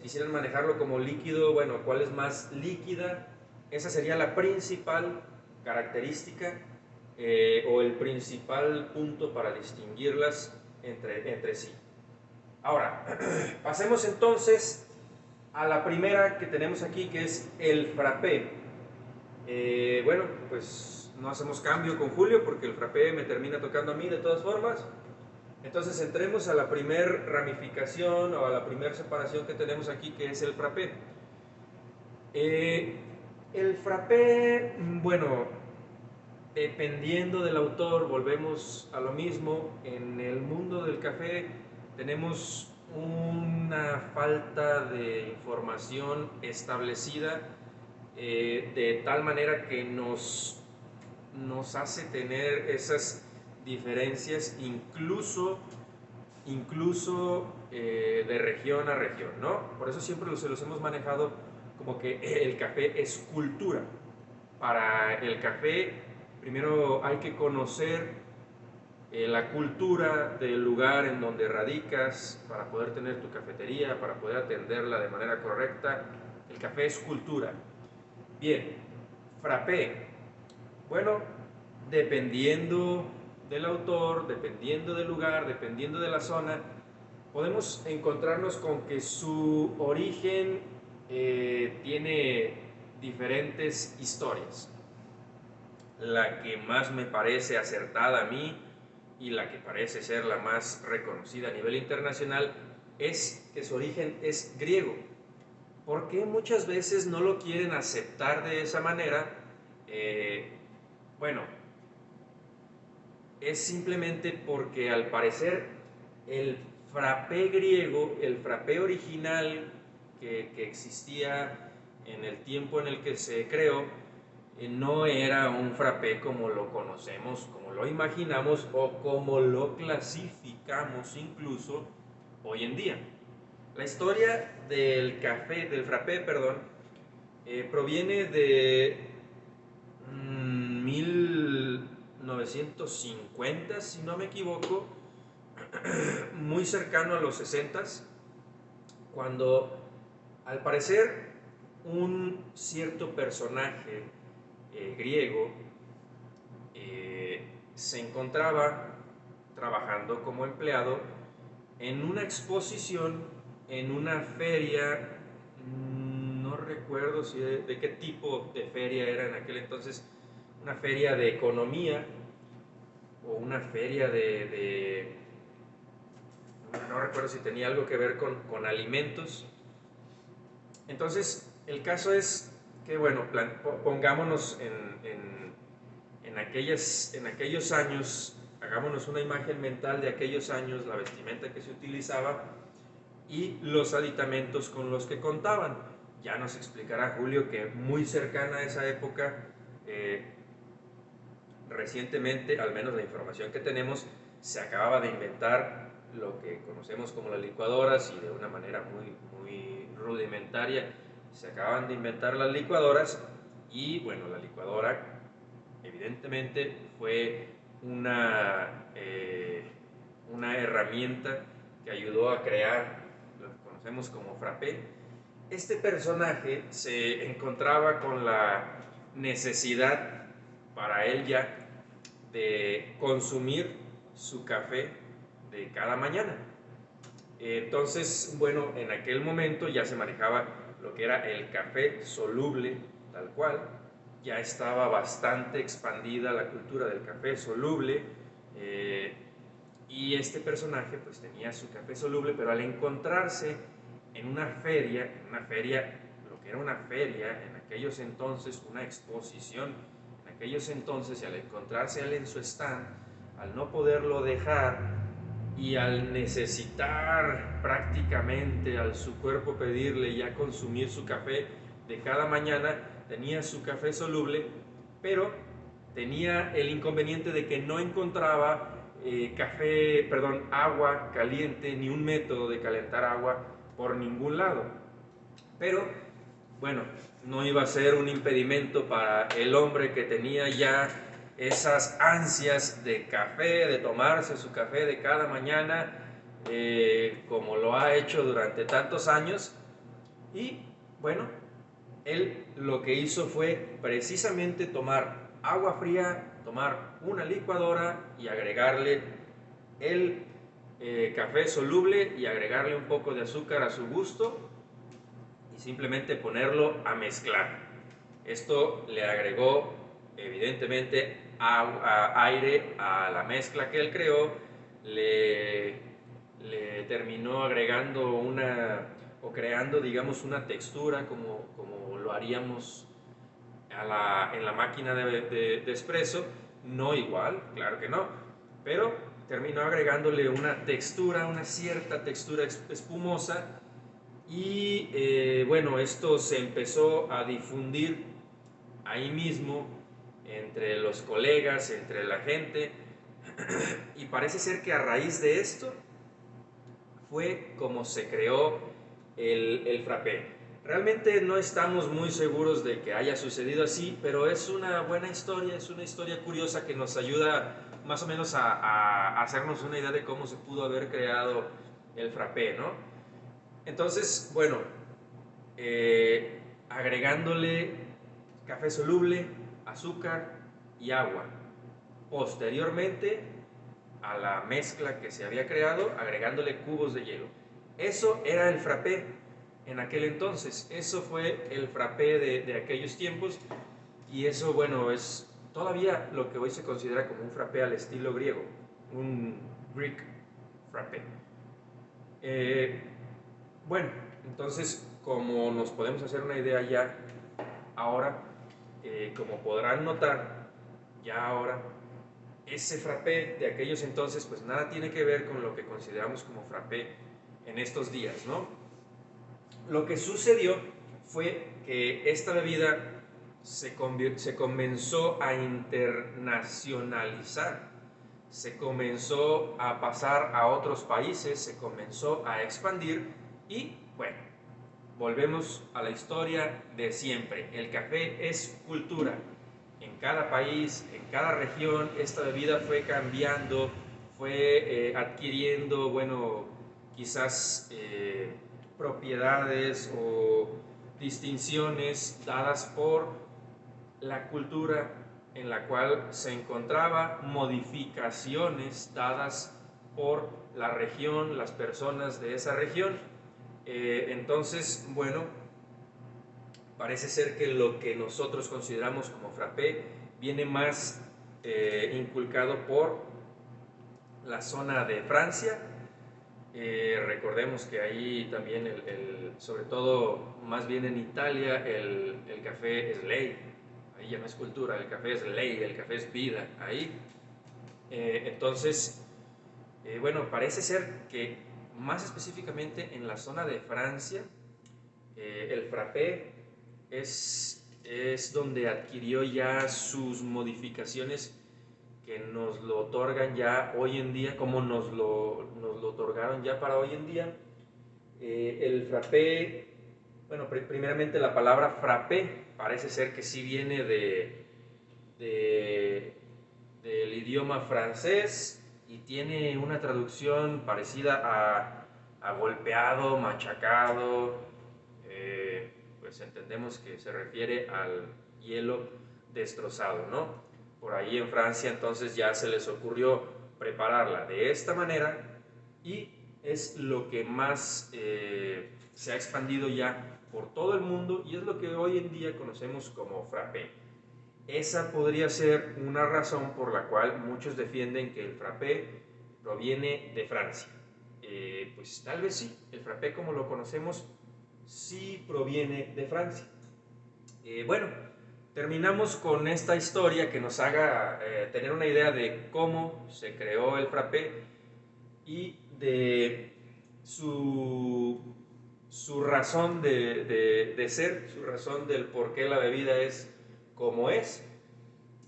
quisieran manejarlo como líquido, bueno, ¿cuál es más líquida? Esa sería la principal característica o el principal punto para distinguirlas entre sí. Ahora, pasemos entonces a la primera que tenemos aquí, que es el frappé. Bueno, pues no hacemos cambio con Julio porque el frappé me termina tocando a mí de todas formas. Entonces entremos a la primer ramificación o a la primera separación que tenemos aquí, que es el frappé. Eh, el frappé, bueno, dependiendo del autor, volvemos a lo mismo. En el mundo del café tenemos una falta de información establecida de tal manera que nos hace tener esas diferencias incluso de región a región, ¿no? Por eso siempre se los hemos manejado como que el café es cultura. Para el café, primero hay que conocer la cultura del lugar en donde radicas para poder tener tu cafetería, para poder atenderla de manera correcta. El café es cultura. Bien, frappé. Bueno, dependiendo del autor, dependiendo del lugar, dependiendo de la zona, podemos encontrarnos con que su origen tiene diferentes historias. La que más me parece acertada a mí y la que parece ser la más reconocida a nivel internacional es que su origen es griego. ¿Por qué muchas veces no lo quieren aceptar de esa manera? Eh, bueno, es simplemente porque al parecer el frappé griego, el frappé original que existía en el tiempo en el que se creó, no era un frappé como lo conocemos, como lo imaginamos o como lo clasificamos incluso hoy en día. La historia del café, del frappé, perdón, proviene de 1950, si no me equivoco, muy cercano a los 60, cuando al parecer un cierto personaje griego se encontraba trabajando como empleado en una exposición, en una feria, no recuerdo si de qué tipo de feria era en aquel entonces, una feria de economía o una feria no recuerdo si tenía algo que ver con alimentos. Entonces, el caso es que, bueno, pongámonos en aquellos años, hagámonos una imagen mental de aquellos años, la vestimenta que se utilizaba y los aditamentos con los que contaban. Ya nos explicará Julio que muy cercana a esa época, recientemente, al menos la información que tenemos, se acababa de inventar lo que conocemos como las licuadoras y de una manera muy rudimentaria se acaban de inventar las licuadoras y bueno, la licuadora evidentemente fue una herramienta que ayudó a crear lo que conocemos como frappé. Este personaje se encontraba con la necesidad para él ya de consumir su café de cada mañana. Entonces, bueno, en aquel momento ya se manejaba lo que era el café soluble, tal cual. Ya estaba bastante expandida la cultura del café soluble. eh, y este personaje pues tenía su café soluble, pero al encontrarse en una feria, lo que era una feria en aquellos entonces, una exposición en aquellos entonces, y al encontrarse él en su stand, al no poderlo dejar y al necesitar prácticamente al su cuerpo pedirle ya consumir su café de cada mañana, tenía su café soluble, pero tenía el inconveniente de que no encontraba agua caliente ni un método de calentar agua por ningún lado. Pero bueno, no iba a ser un impedimento para el hombre que tenía ya esas ansias de café, de tomarse su café de cada mañana, como lo ha hecho durante tantos años. Y bueno, él lo que hizo fue precisamente tomar agua fría, tomar una licuadora y agregarle el café soluble y agregarle un poco de azúcar a su gusto y simplemente ponerlo a mezclar. Esto le agregó evidentemente aire a la mezcla que él creó, le, le terminó agregando o creando, digamos, una textura como lo haríamos en la máquina de espresso, no igual, claro que no, pero terminó agregándole una textura, una cierta textura espumosa y bueno, esto se empezó a difundir ahí mismo entre los colegas, entre la gente, y parece ser que a raíz de esto fue como se creó el frappé. Realmente no estamos muy seguros de que haya sucedido así, pero es una buena historia, es una historia curiosa que nos ayuda más o menos a hacernos una idea de cómo se pudo haber creado el frappé, ¿no? Entonces, bueno, agregándole café soluble, azúcar y agua. Posteriormente, a la mezcla que se había creado, agregándole cubos de hielo. Eso era el frappé en aquel entonces. Eso fue el frappé de aquellos tiempos. Y eso, bueno, es todavía lo que hoy se considera como un frappé al estilo griego. Un Greek frappé. Bueno, entonces, como nos podemos hacer una idea ya ahora, como podrán notar, ya ahora, ese frappé de aquellos entonces, pues nada tiene que ver con lo que consideramos como frappé en estos días, ¿no? Lo que sucedió fue que esta bebida se comenzó a internacionalizar, se comenzó a pasar a otros países, se comenzó a expandir y, bueno, volvemos a la historia de siempre. El café es cultura. En cada país, en cada región, esta bebida fue cambiando, fue adquiriendo, bueno, quizás propiedades o distinciones dadas por la cultura en la cual se encontraba, modificaciones dadas por la región, las personas de esa región. Entonces, bueno, parece ser que lo que nosotros consideramos como frappé viene más inculcado por la zona de Francia. Recordemos que ahí también, sobre todo, más bien en Italia, el café es ley. Ahí ya no es cultura, el café es ley, el café es vida. Ahí. Entonces, bueno, parece ser que más específicamente en la zona de Francia, el frappé es donde adquirió ya sus modificaciones que nos lo otorgan ya hoy en día, como nos lo otorgaron ya para hoy en día. El frappé, bueno, primeramente la palabra frappé parece ser que sí viene del idioma francés y tiene una traducción parecida a golpeado, machacado, pues entendemos que se refiere al hielo destrozado, ¿no? Por ahí en Francia entonces ya se les ocurrió prepararla de esta manera y es lo que más se ha expandido ya por todo el mundo y es lo que hoy en día conocemos como frappé. Esa podría ser una razón por la cual muchos defienden que el frappé proviene de Francia. Pues tal vez sí, el frappé como lo conocemos sí proviene de Francia. Bueno, terminamos con esta historia que nos haga tener una idea de cómo se creó el frappé y de su razón de ser, su razón del por qué la bebida es como es.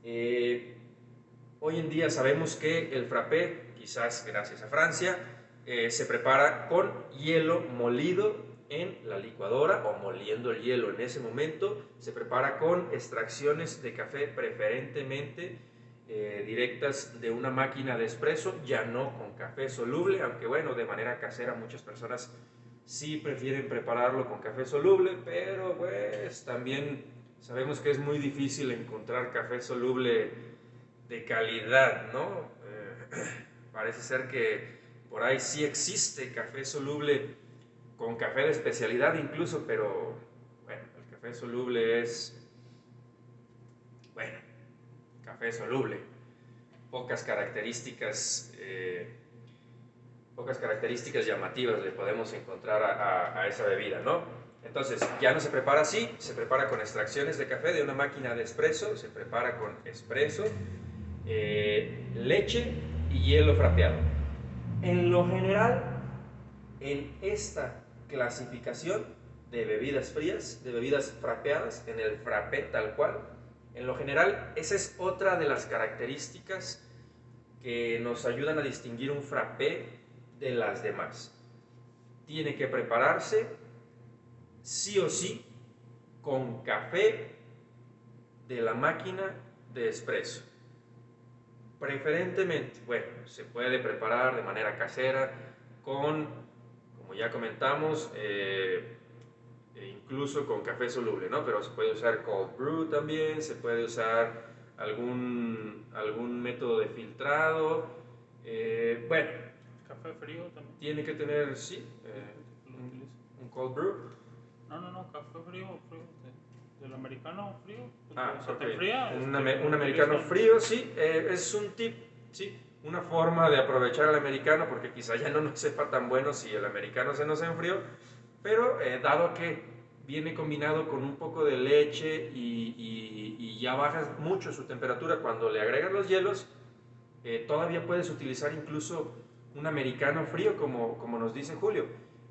Hoy en día sabemos que el frappé, quizás gracias a Francia, se prepara con hielo molido en la licuadora o moliendo el hielo en ese momento. Se prepara con extracciones de café preferentemente directas de una máquina de espresso, ya no con café soluble, aunque bueno, de manera casera muchas personas sí prefieren prepararlo con café soluble, pero pues también sabemos que es muy difícil encontrar café soluble de calidad, ¿no? Parece ser que por ahí sí existe café soluble con café de especialidad incluso, pero bueno, el café soluble es, bueno, café soluble. Pocas características, pocas características llamativas le podemos encontrar a esa bebida, ¿no? Entonces, ya no se prepara así, se prepara con extracciones de café de una máquina de espresso, se prepara con espresso, leche y hielo frapeado. En lo general, en esta clasificación de bebidas frías, de bebidas frapeadas, en el frappé tal cual, en lo general, esa es otra de las características que nos ayudan a distinguir un frappé de las demás. Tiene que prepararse sí o sí con café de la máquina de espresso. Preferentemente, bueno, se puede preparar de manera casera con, como ya comentamos, incluso con café soluble, ¿no? Pero se puede usar cold brew también, se puede usar algún método de filtrado. Bueno, Café frío también. tiene que tener, sí, un cold brew. No, café frío, del americano frío. Se Ok. te enfría. Un americano frío, sí, es un tip, sí, una forma de aprovechar el americano, porque quizá ya no nos sepa tan bueno si el americano se nos enfrió, pero dado que viene combinado con un poco de leche y ya baja mucho su temperatura cuando le agregas los hielos, todavía puedes utilizar incluso un americano frío, como nos dice Julio.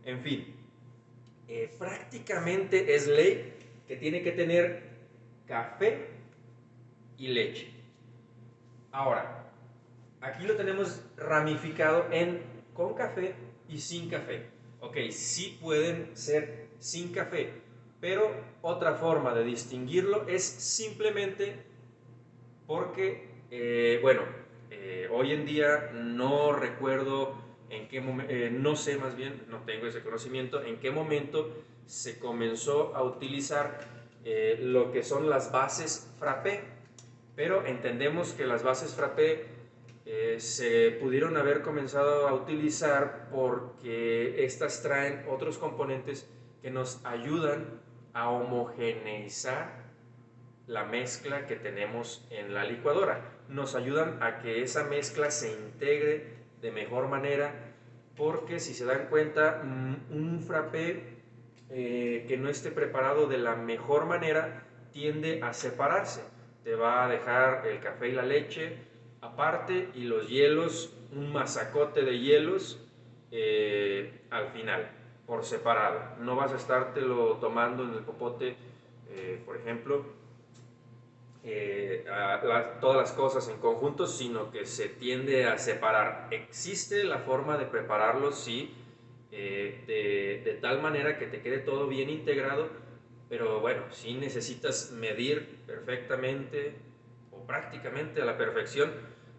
En fin, prácticamente es ley que tiene que tener café y leche. Ahora, aquí lo tenemos ramificado en con café y sin café. Ok, sí pueden ser sin café, pero otra forma de distinguirlo es simplemente porque, bueno, hoy en día no recuerdo en qué momento, no sé más bien, no tengo ese conocimiento, en qué momento se comenzó a utilizar lo que son las bases frappé, pero entendemos que las bases frappé se pudieron haber comenzado a utilizar porque estas traen otros componentes que nos ayudan a homogeneizar la mezcla que tenemos en la licuadora. Nos ayudan a que esa mezcla se integre de mejor manera, porque si se dan cuenta, un frappé que no esté preparado de la mejor manera tiende a separarse. Te va a dejar el café y la leche aparte y los hielos, un masacote de hielos al final, por separado. No vas a estártelo tomando en el popote, por ejemplo, todas las cosas en conjunto, sino que se tiende a separar. Existe la forma de prepararlo, sí, de tal manera que te quede todo bien integrado, pero bueno, sí necesitas medir perfectamente o prácticamente a la perfección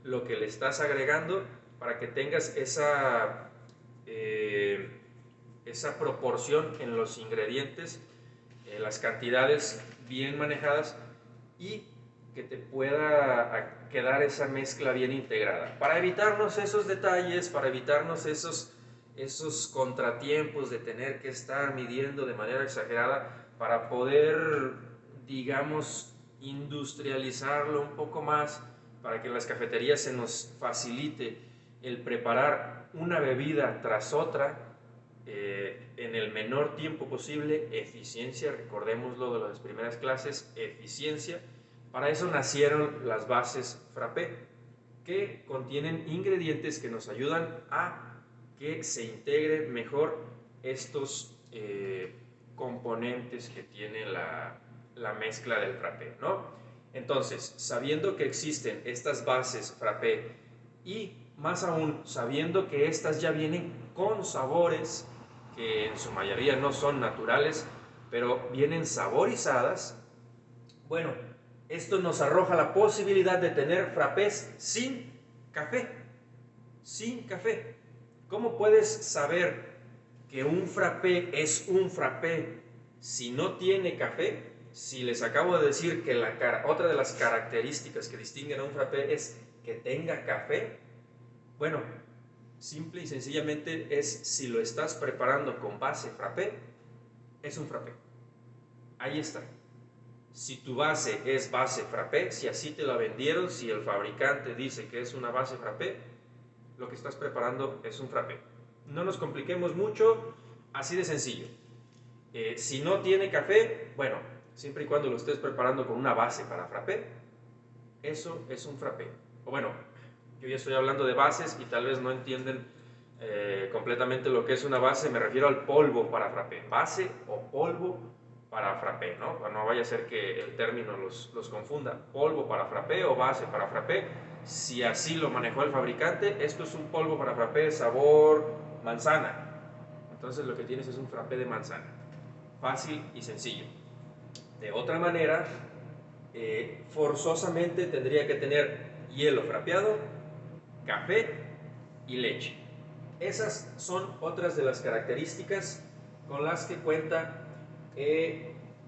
lo que le estás agregando para que tengas esa proporción en los ingredientes, las cantidades bien manejadas y que te pueda quedar esa mezcla bien integrada. Para evitarnos esos detalles, para evitarnos esos contratiempos de tener que estar midiendo de manera exagerada, para poder, digamos, industrializarlo un poco más, para que en las cafeterías se nos facilite el preparar una bebida tras otra, en el menor tiempo posible, eficiencia, recordémoslo de las primeras clases, eficiencia. Para eso nacieron las bases frappé, que contienen ingredientes que nos ayudan a que se integren mejor estos componentes que tiene la mezcla del frappé, ¿no? Entonces, sabiendo que existen estas bases frappé y más aún sabiendo que estas ya vienen con sabores que en su mayoría no son naturales, pero vienen saborizadas, bueno, esto nos arroja la posibilidad de tener frappés sin café. Sin café. ¿Cómo puedes saber que un frappé es un frappé si no tiene café, si les acabo de decir que otra de las características que distinguen a un frappé es que tenga café, bueno, simple y sencillamente es si lo estás preparando con base frappé, es un frappé. Ahí está. Si tu base es base frappé, si así te la vendieron, si el fabricante dice que es una base frappé, lo que estás preparando es un frappé. No nos compliquemos mucho, así de sencillo. Si no tiene café, bueno, siempre y cuando lo estés preparando con una base para frappé, eso es un frappé. O bueno, yo ya estoy hablando de bases y tal vez no entienden completamente lo que es una base, me refiero al polvo para frappé. Base o polvo para frappé, ¿no? No vaya a ser que el término los confunda. Polvo para frappé o base para frappé. Si así lo manejó el fabricante, esto es un polvo para frappé sabor manzana. Entonces lo que tienes es un frappé de manzana. Fácil y sencillo. De otra manera, forzosamente tendría que tener hielo frapeado, café y leche. Esas son otras de las características con las que cuenta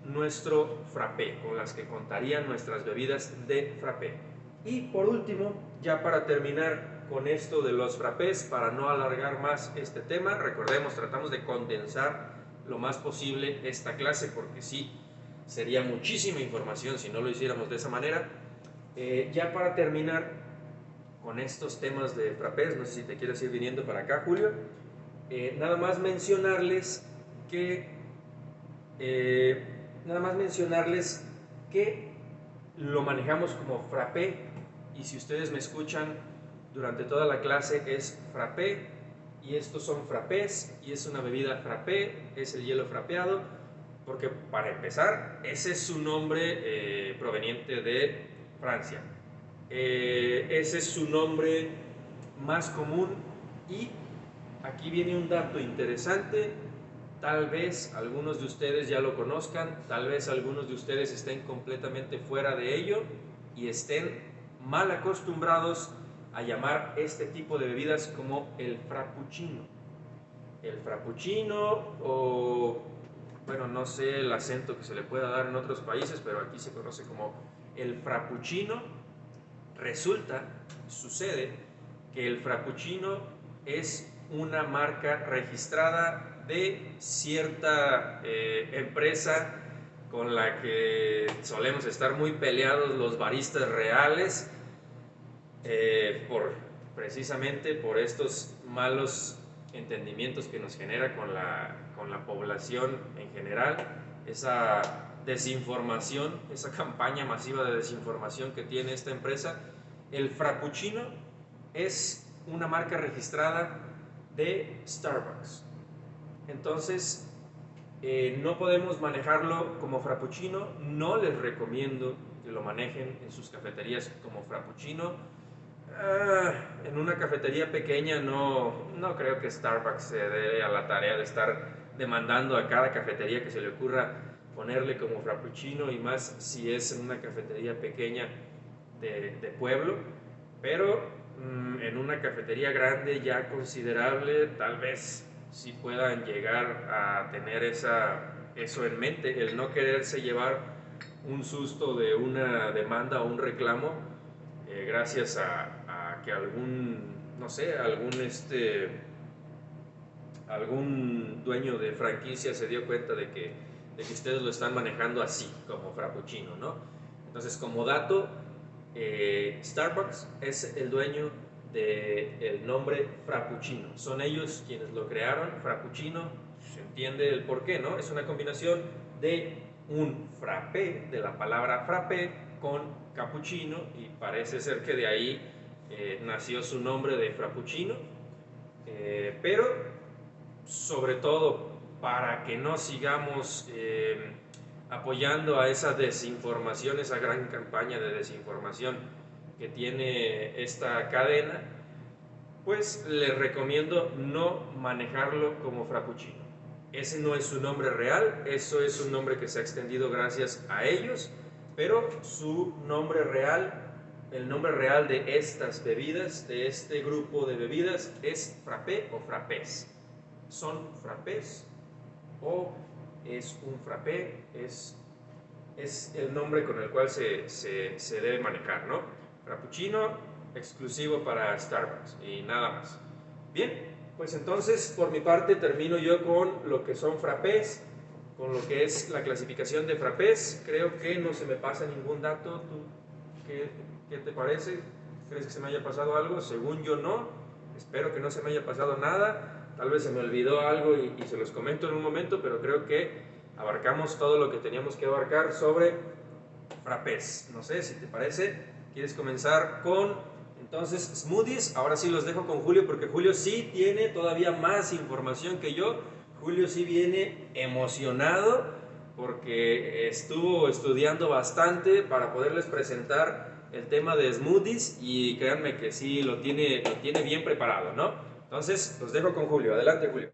nuestro frappé, con las que contarían nuestras bebidas de frappé. Y por último, ya para terminar con esto de los frappés, para no alargar más este tema, recordemos, tratamos de condensar lo más posible esta clase, porque sí, sería muchísima información si no lo hiciéramos de esa manera. Ya para terminar con estos temas de frappés, no sé si te quieres ir viniendo para acá, Julio, nada más mencionarles que lo manejamos como frappé, y si ustedes me escuchan durante toda la clase es frappé, y estos son frappés, y es una bebida frappé, es el hielo frapeado, porque para empezar, ese es su nombre proveniente de Francia. Ese es su nombre más común, y aquí viene un dato interesante. Tal vez algunos de ustedes ya lo conozcan, tal vez algunos de ustedes estén completamente fuera de ello y estén mal acostumbrados a llamar este tipo de bebidas como el frappuccino. El frappuccino, o bueno, no sé el acento que se le pueda dar en otros países, pero aquí se conoce como el frappuccino. Sucede que el frappuccino es una marca registrada de cierta empresa con la que solemos estar muy peleados los baristas reales, precisamente por estos malos entendimientos que nos genera con la población en general, esa desinformación, esa campaña masiva de desinformación que tiene esta empresa. El frappuccino es una marca registrada de Starbucks. Entonces, no podemos manejarlo como frappuccino. No les recomiendo que lo manejen en sus cafeterías como frappuccino. En una cafetería pequeña no creo que Starbucks se dé a la tarea de estar demandando a cada cafetería que se le ocurra ponerle como frappuccino, y más si es en una cafetería pequeña de pueblo. Pero en una cafetería grande ya considerable, tal vez sí puedan llegar a tener eso en mente, el no quererse llevar un susto de una demanda o un reclamo, gracias a que algún dueño de franquicia se dio cuenta de que ustedes lo están manejando así, como frappuccino, ¿no? Entonces, como dato, Starbucks es el dueño del nombre frappuccino. Son ellos quienes lo crearon. Frappuccino, se entiende el por qué, ¿no? Es una combinación de un frappé, de la palabra frappé, con cappuccino, y parece ser que de ahí nació su nombre de frappuccino. Pero sobre todo, para que no sigamos apoyando a esa desinformación, esa gran campaña de desinformación que tiene esta cadena, pues les recomiendo no manejarlo como frappuccino. Ese no es su nombre real, eso es un nombre que se ha extendido gracias a ellos, pero su nombre real, el nombre real de estas bebidas, de este grupo de bebidas, es frappé o frappés. ¿Son frappés o es un frappé? Es el nombre con el cual se debe manejar, ¿no? Frappuccino exclusivo para Starbucks y nada más. Bien, pues entonces por mi parte termino yo con lo que son frappés, con lo que es la clasificación de frappés. Creo que no se me pasa ningún dato. ¿Tú qué te parece? ¿Crees que se me haya pasado algo? Según yo no. Espero que no se me haya pasado nada. Tal vez se me olvidó algo y se los comento en un momento, pero creo que abarcamos todo lo que teníamos que abarcar sobre frappés. No sé si te parece. ¿Quieres comenzar con entonces smoothies? Ahora sí los dejo con Julio porque Julio sí tiene todavía más información que yo. Julio sí viene emocionado porque estuvo estudiando bastante para poderles presentar el tema de smoothies y créanme que sí lo tiene bien preparado, ¿no? Entonces los dejo con Julio. Adelante, Julio.